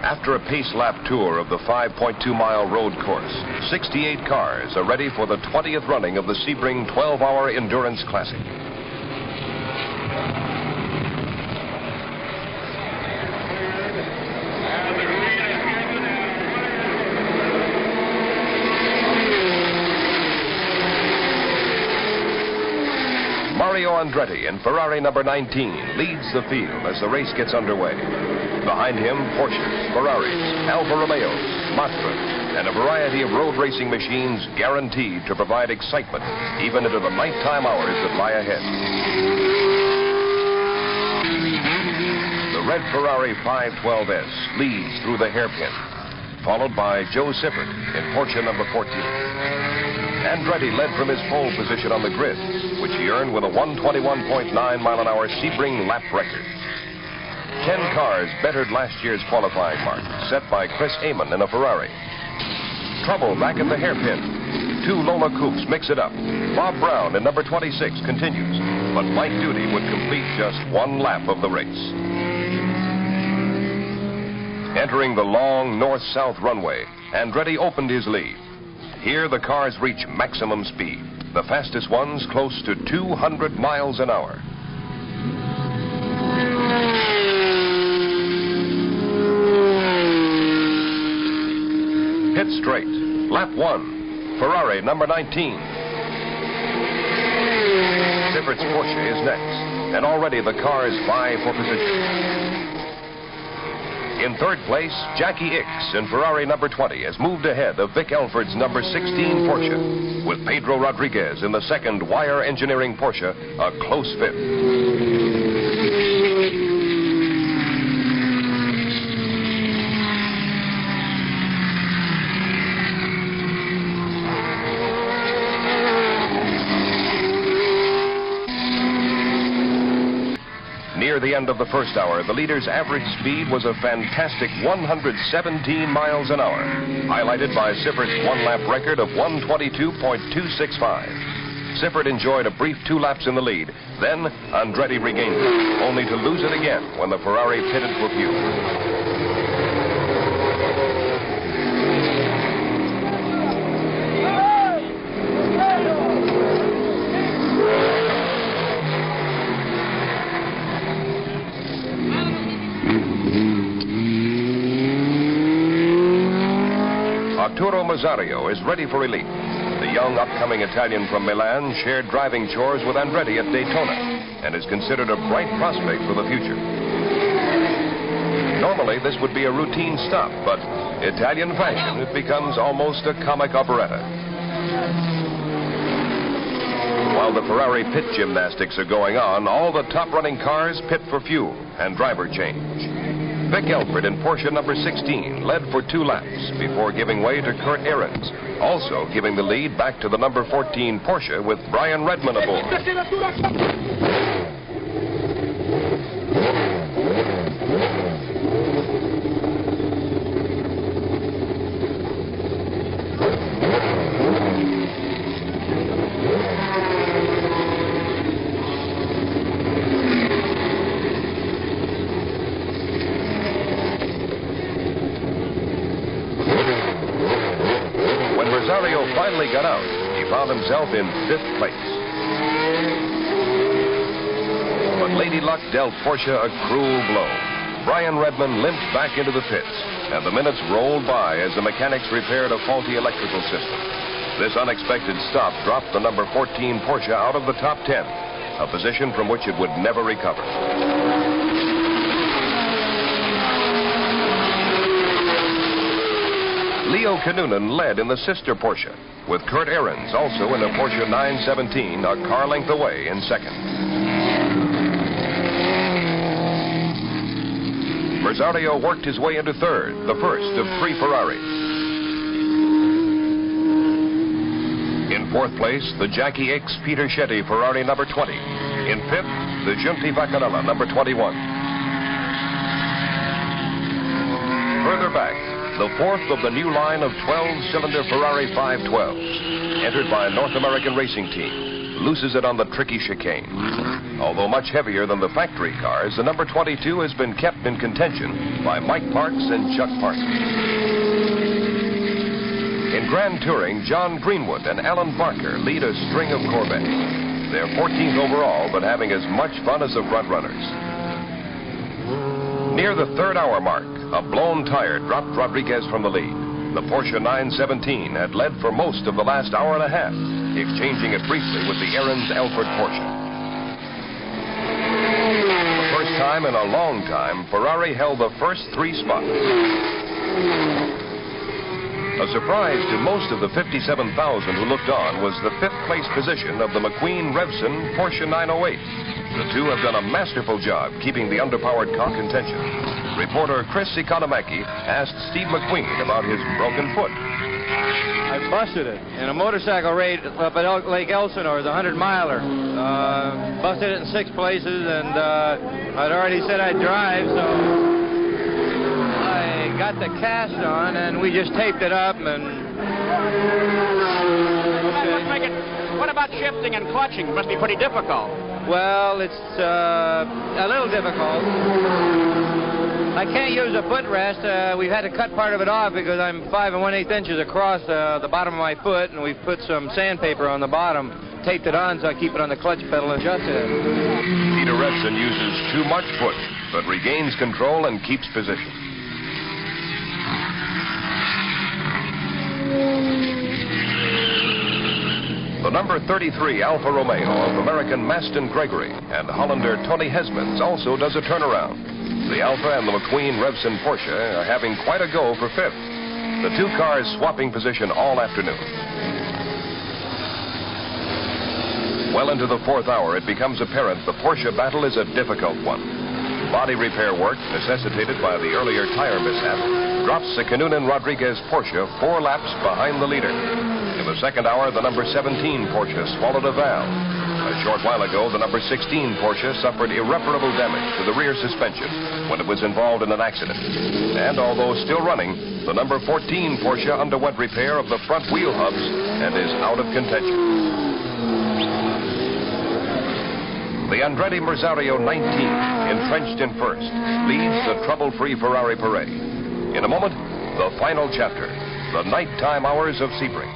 After a pace lap tour of the 5.2-mile road course, 68 cars are ready for the 20th running of the Sebring 12-hour Endurance Classic. Mario Andretti in Ferrari number 19 leads the field as the race gets underway. Behind him, Porsches, Ferraris, Alfa Romeos, Mazdas, and a variety of road racing machines guaranteed to provide excitement even into the nighttime hours that lie ahead. The red Ferrari 512S leads through the hairpin, followed by Joe Siffert in Porsche number 14. Andretti led from his pole position on the grid, which he earned with a 121.9-mile-an-hour Sebring lap record. 10 cars bettered last year's qualifying mark, set by Chris Amon in a Ferrari. Trouble back at the hairpin. 2 Lola Coupes mix it up. Bob Brown in number 26 continues, but Mike Duty would complete just 1 lap of the race. Entering the long north-south runway, Andretti opened his lead. Here the cars reach maximum speed, the fastest ones close to 200 miles an hour. Hit straight. Lap 1. Ferrari number 19. Siffert's Porsche is next, and already the cars vie for position. In third place, Jackie Ickx in Ferrari number 20 has moved ahead of Vic Elford's number 16 Porsche, with Pedro Rodriguez in the second Wire Engineering Porsche a close fifth. Near the end of the first hour, the leader's average speed was a fantastic 117 miles an hour, highlighted by Siffert's 1-lap record of 122.265. Siffert enjoyed a brief 2 laps in the lead. Then Andretti regained it, only to lose it again when the Ferrari pitted for fuel. Arturo Mazzario is ready for relief. The young upcoming Italian from Milan shared driving chores with Andretti at Daytona and is considered a bright prospect for the future. Normally this would be a routine stop, but Italian fashion, it becomes almost a comic operetta. While the Ferrari pit gymnastics are going on, all the top running cars pit for fuel and driver change. Vic Elford in Porsche number 16 led for 2 laps before giving way to Kurt Ahrens, also giving the lead back to the number 14 Porsche with Brian Redman aboard. Rosario finally got out. He found himself in 5th place. But Lady Luck dealt Porsche a cruel blow. Brian Redman limped back into the pits, and the minutes rolled by as the mechanics repaired a faulty electrical system. This unexpected stop dropped the number 14 Porsche out of the top 10, a position from which it would never recover. Leo Kinnunen led in the sister Porsche, with Kurt Ahrens also in a Porsche 917 a car length away in second. Rosario worked his way into third, the first of 3 Ferraris. In 4th place, the Jackie Ickx Peter Shetty Ferrari number 20. In 5th, the Giunti Vaccarella number 21. Further back, the 4th of the new line of 12-cylinder Ferrari 512s, entered by a North American racing team, loses it on the tricky chicane. Although much heavier than the factory cars, the number 22 has been kept in contention by Mike Parks and Chuck Parsons. In Grand Touring, John Greenwood and Alan Barker lead a string of Corvettes. They're 14th overall, but having as much fun as the front runners. Near the third hour mark, a blown tire dropped Rodriguez from the lead. The Porsche 917 had led for most of the last hour and a half, exchanging it briefly with the Aaron's Alford Porsche. The first time in a long time, Ferrari held the first 3 spots. A surprise to most of the 57,000 who looked on was the 5th place position of the McQueen Revson Porsche 908. The two have done a masterful job keeping the underpowered car in contention. Reporter Chris Economaki asked Steve McQueen about his broken foot. I busted it in a motorcycle race up at Lake Elsinore, the 100-miler. Busted it in 6 places, and I'd already said I'd drive, so I got the cast on, and we just taped it up, and... Okay. What about shifting and clutching? It must be pretty difficult. Well, it's a little difficult. I can't use a footrest. We've had to cut part of it off because I'm 5 1/8 inches across the bottom of my foot, and we've put some sandpaper on the bottom, taped it on so I keep it on the clutch pedal and adjust it. Peter Revson uses too much foot, but regains control and keeps position. The number 33 Alfa Romeo of American Maston Gregory and Hollander Tony Hesmans also does a turnaround. The Alfa and the McQueen Revson Porsche are having quite a go for 5th. The 2 cars swapping position all afternoon. Well into the 4th hour, it becomes apparent the Porsche battle is a difficult one. Body repair work, necessitated by the earlier tire mishap, drops the Canunin-Rodriguez Porsche 4 laps behind the leader. In the 2nd hour, the number 17 Porsche swallowed a valve. A short while ago, the number 16 Porsche suffered irreparable damage to the rear suspension when it was involved in an accident. And although still running, the number 14 Porsche underwent repair of the front wheel hubs and is out of contention. The Andretti Merzario 19, entrenched in 1st, leads the trouble-free Ferrari parade. In a moment, the final chapter, the nighttime hours of Sebring.